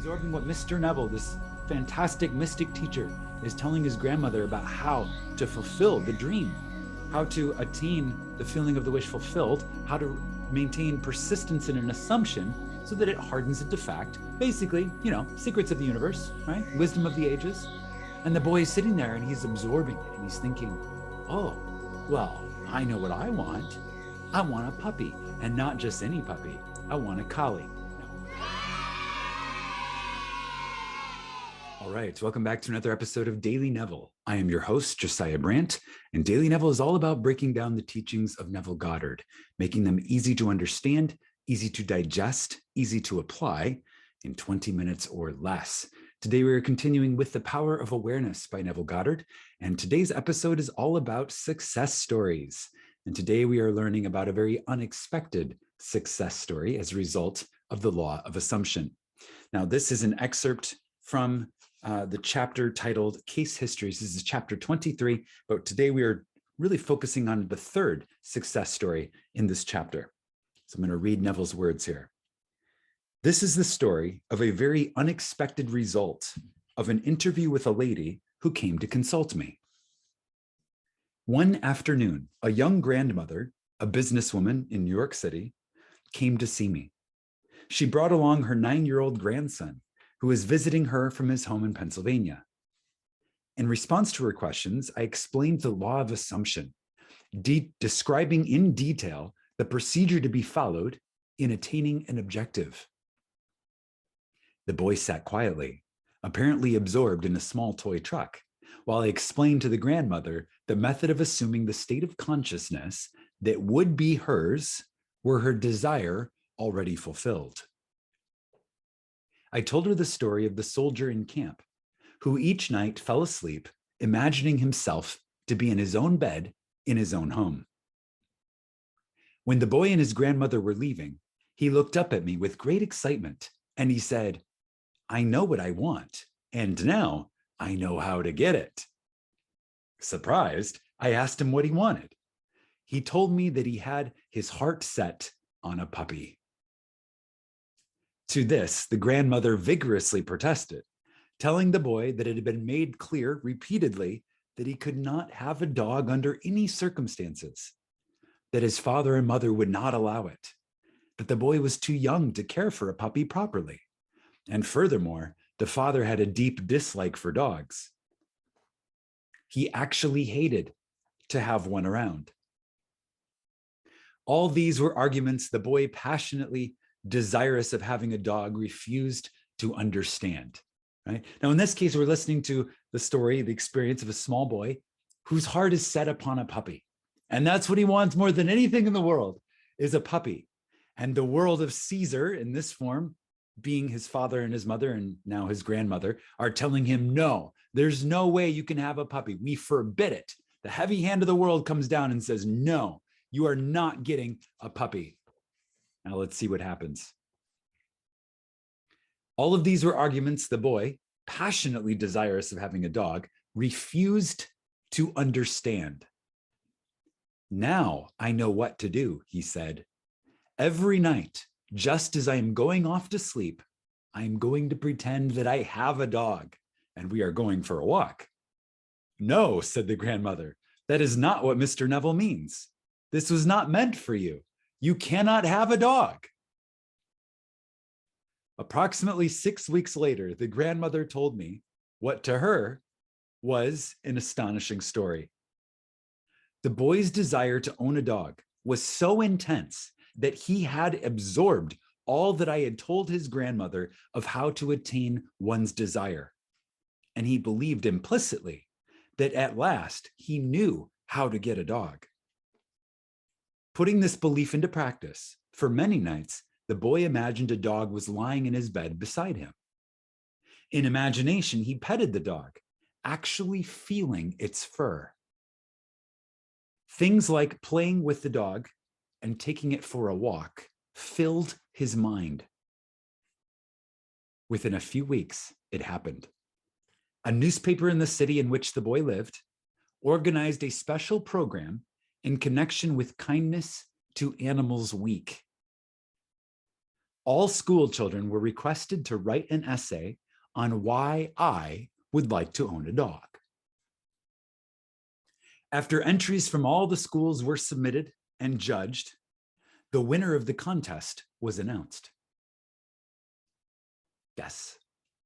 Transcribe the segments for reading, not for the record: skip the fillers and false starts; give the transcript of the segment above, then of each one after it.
absorbing what Mr. Neville, this fantastic mystic teacher, is telling his grandmother about how to fulfill the dream, how to attain the feeling of the wish fulfilled, how to maintain persistence in an assumption so that it hardens into fact. Basically, secrets of the universe, right? Wisdom of the ages. And the boy is sitting there and he's absorbing it and he's thinking, oh, well, I know what I want. I want a puppy, and not just any puppy. I want a collie. All right, welcome back to another episode of Daily Neville. I am your host, Josiah Brandt, and Daily Neville is all about breaking down the teachings of Neville Goddard, making them easy to understand, easy to digest, easy to apply in 20 minutes or less. Today, we are continuing with The Power of Awareness by Neville Goddard, and today's episode is all about success stories. And today we are learning about a very unexpected success story as a result of the law of assumption. Now, this is an excerpt from the chapter titled Case Histories. This is chapter 23, but today we are really focusing on the third success story in this chapter. So I'm going to read Neville's words here. This is the story of a very unexpected result of an interview with a lady who came to consult me. One afternoon, a young grandmother, a businesswoman in New York City, came to see me. She brought along her 9-year-old grandson, who was visiting her from his home in Pennsylvania. In response to her questions, I explained the law of assumption, describing in detail the procedure to be followed in attaining an objective. The boy sat quietly, apparently absorbed in a small toy truck, while I explained to the grandmother the method of assuming the state of consciousness that would be hers were her desire already fulfilled. I told her the story of the soldier in camp, who each night fell asleep, imagining himself to be in his own bed in his own home. When the boy and his grandmother were leaving, he looked up at me with great excitement, and he said, "I know what I want, and now I know how to get it." Surprised, I asked him what he wanted. He told me that he had his heart set on a puppy. To this, the grandmother vigorously protested, telling the boy that it had been made clear repeatedly that he could not have a dog under any circumstances, that his father and mother would not allow it, that the boy was too young to care for a puppy properly, and furthermore, the father had a deep dislike for dogs. He actually hated to have one around. All these were arguments the boy, passionately desirous of having a dog, refused to understand. Right? Now, in this case, we're listening to the story, the experience of a small boy whose heart is set upon a puppy. And that's what he wants more than anything in the world, is a puppy. And the world of Caesar, in this form, being his father and his mother, and now his grandmother, are telling him, no, there's no way you can have a puppy. We forbid it. The heavy hand of the world comes down and says, no, you are not getting a puppy. Now let's see what happens. All of these were arguments the boy, passionately desirous of having a dog, refused to understand. Now I know what to do, he said. Every night, just as I am going off to sleep, I am going to pretend that I have a dog and we are going for a walk. No, said the grandmother, that is not what Mr. Neville means. This was not meant for you. You cannot have a dog. Approximately 6 weeks later, the grandmother told me what to her was an astonishing story. The boy's desire to own a dog was so intense that he had absorbed all that I had told his grandmother of how to attain one's desire. And he believed implicitly that at last he knew how to get a dog. Putting this belief into practice, for many nights, the boy imagined a dog was lying in his bed beside him. In imagination, he petted the dog, actually feeling its fur. Things like playing with the dog and taking it for a walk filled his mind. Within a few weeks, it happened. A newspaper in the city in which the boy lived organized a special program in connection with Kindness to Animals Week. All school children were requested to write an essay on why I would like to own a dog. After entries from all the schools were submitted and judged, the winner of the contest was announced. Guess.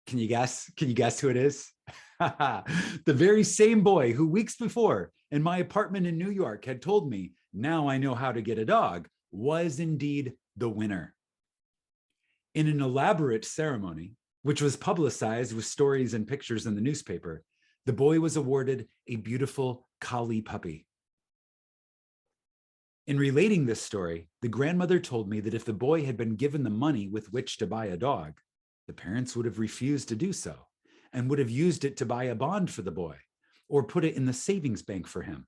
Can you guess? Can you guess who it is? The very same boy who weeks before in my apartment in New York had told me, now I know how to get a dog, was indeed the winner. In an elaborate ceremony, which was publicized with stories and pictures in the newspaper, the boy was awarded a beautiful Collie puppy. In relating this story, the grandmother told me that if the boy had been given the money with which to buy a dog, the parents would have refused to do so and would have used it to buy a bond for the boy or put it in the savings bank for him.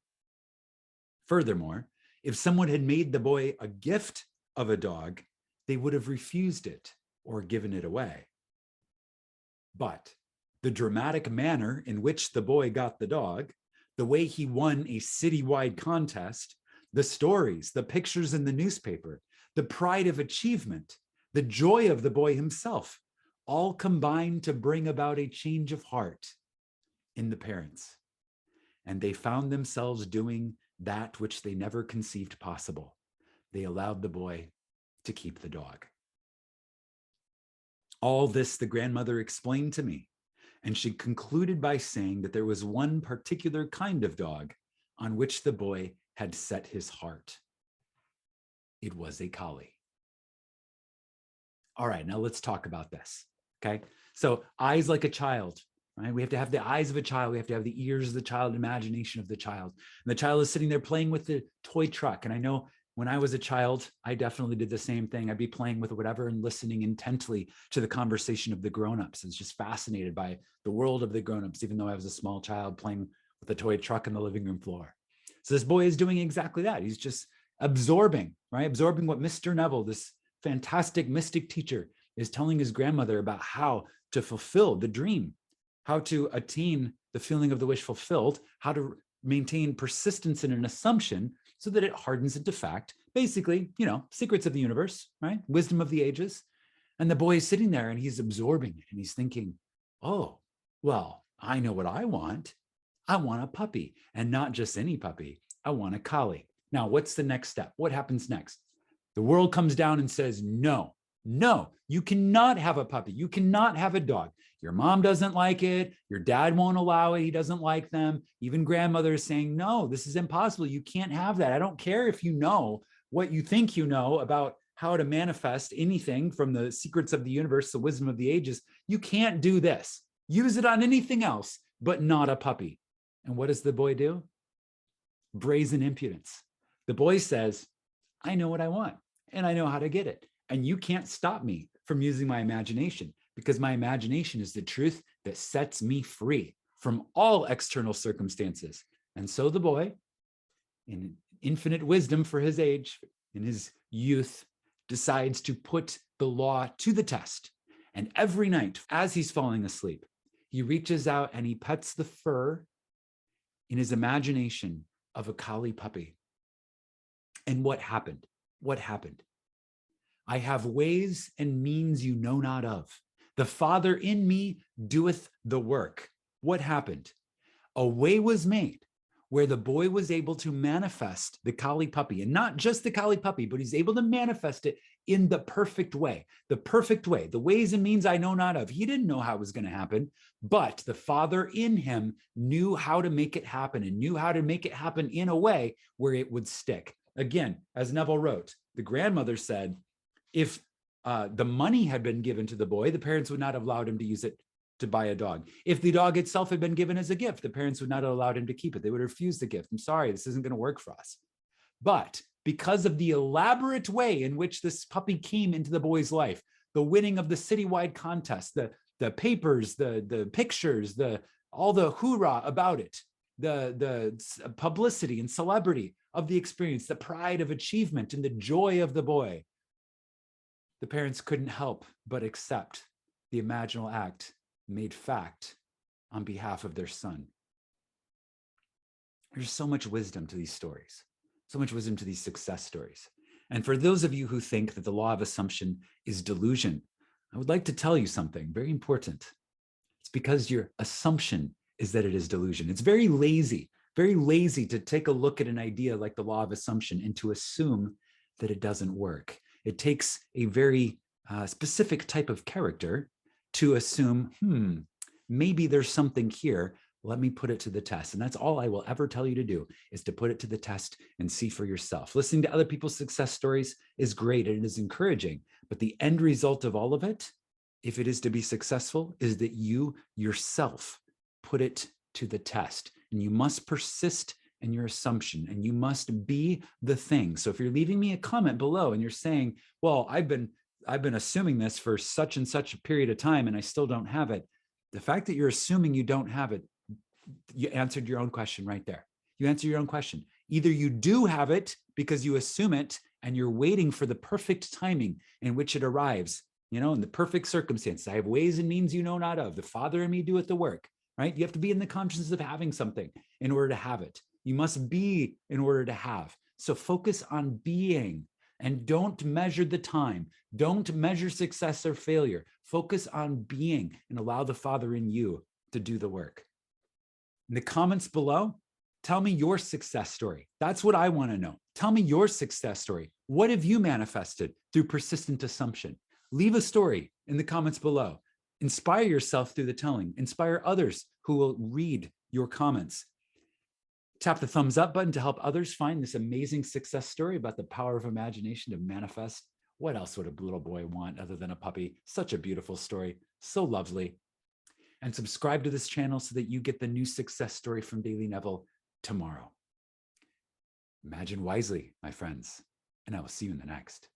Furthermore, if someone had made the boy a gift of a dog, they would have refused it or given it away. But the dramatic manner in which the boy got the dog, the way he won a citywide contest, the stories, the pictures in the newspaper, the pride of achievement, the joy of the boy himself, all combined to bring about a change of heart in the parents. And they found themselves doing that which they never conceived possible. They allowed the boy to keep the dog. All this the grandmother explained to me, and she concluded by saying that there was one particular kind of dog on which the boy had set his heart. It was a Collie. All right, now let's talk about this, okay? So eyes like a child, right? We have to have the eyes of a child. We have to have the ears of the child, imagination of the child. And the child is sitting there playing with the toy truck. And I know when I was a child, I definitely did the same thing. I'd be playing with whatever and listening intently to the conversation of the grownups. I was just fascinated by the world of the grownups, even though I was a small child playing with a toy truck on the living room floor. So this boy is doing exactly that. He's just absorbing, right? Absorbing what Mr. Neville, this fantastic mystic teacher, is telling his grandmother about how to fulfill the dream, how to attain the feeling of the wish fulfilled, how to maintain persistence in an assumption so that it hardens into fact. Basically, secrets of the universe, right? Wisdom of the ages. And the boy is sitting there and he's absorbing it and he's thinking, oh, well, I know what I want. I want a puppy, and not just any puppy. I want a Collie. Now, what's the next step? What happens next? The world comes down and says, no, you cannot have a puppy. You cannot have a dog. Your mom doesn't like it. Your dad won't allow it. He doesn't like them. Even grandmother is saying, no, this is impossible. You can't have that. I don't care if you know what you think you know about how to manifest anything from the secrets of the universe, the wisdom of the ages. You can't do this. Use it on anything else, but not a puppy. And what does the boy do? Brazen impudence. The boy says, I know what I want and I know how to get it. And you can't stop me from using my imagination, because my imagination is the truth that sets me free from all external circumstances. And so the boy, in infinite wisdom for his age, in his youth, decides to put the law to the test. And every night, as he's falling asleep, he reaches out and he pets the fur in his imagination of a Collie puppy. And what happened? What happened? I have ways and means you know not of. The Father in me doeth the work. What happened? A way was made where the boy was able to manifest the Collie puppy, and not just the Collie puppy, but he's able to manifest it in the perfect way, the ways and means I know not of. He didn't know how it was going to happen, but the Father in him knew how to make it happen and knew how to make it happen in a way where it would stick. Again, as Neville wrote, the grandmother said, if the money had been given to the boy, the parents would not have allowed him to use it to buy a dog. If the dog itself had been given as a gift, the parents would not have allowed him to keep it. They would have refused the gift. I'm sorry, this isn't going to work for us. But because of the elaborate way in which this puppy came into the boy's life, the winning of the citywide contest, the papers, the pictures, all the hoorah about it, the publicity and celebrity of the experience, the pride of achievement and the joy of the boy, the parents couldn't help but accept the imaginal act made fact on behalf of their son. There's so much wisdom to these stories, so much wisdom to these success stories. And for those of you who think that the law of assumption is delusion, I would like to tell you something very important. It's because your assumption is that it is delusion. It's very lazy to take a look at an idea like the law of assumption and to assume that it doesn't work. It takes a very specific type of character to assume, maybe there's something here. Let me put it to the test. And that's all I will ever tell you to do, is to put it to the test and see for yourself. Listening to other people's success stories is great and it is encouraging, but the end result of all of it, if it is to be successful, is that you yourself put it to the test. And you must persist in your assumption, and you must be the thing. So if you're leaving me a comment below and you're saying, well, I've been assuming this for such and such a period of time and I still don't have it, the fact that you're assuming you don't have it, you answered your own question right there. You answer your own question. Either you do have it because you assume it and you're waiting for the perfect timing in which it arrives, in the perfect circumstance. I have ways and means you know not of. The Father in me doeth the work, right? You have to be in the consciousness of having something in order to have it. You must be in order to have. So focus on being and don't measure the time. Don't measure success or failure. Focus on being and allow the Father in you to do the work. In the comments below, tell me your success story. That's what I want to know. Tell me your success story. What have you manifested through persistent assumption? Leave a story in the comments below. Inspire yourself through the telling. Inspire others who will read your comments. Tap the thumbs up button to help others find this amazing success story about the power of imagination to manifest. What else would a little boy want other than a puppy? Such a beautiful story. So lovely. And subscribe to this channel so that you get the new success story from Daily Neville tomorrow. Imagine wisely, my friends, and I will see you in the next.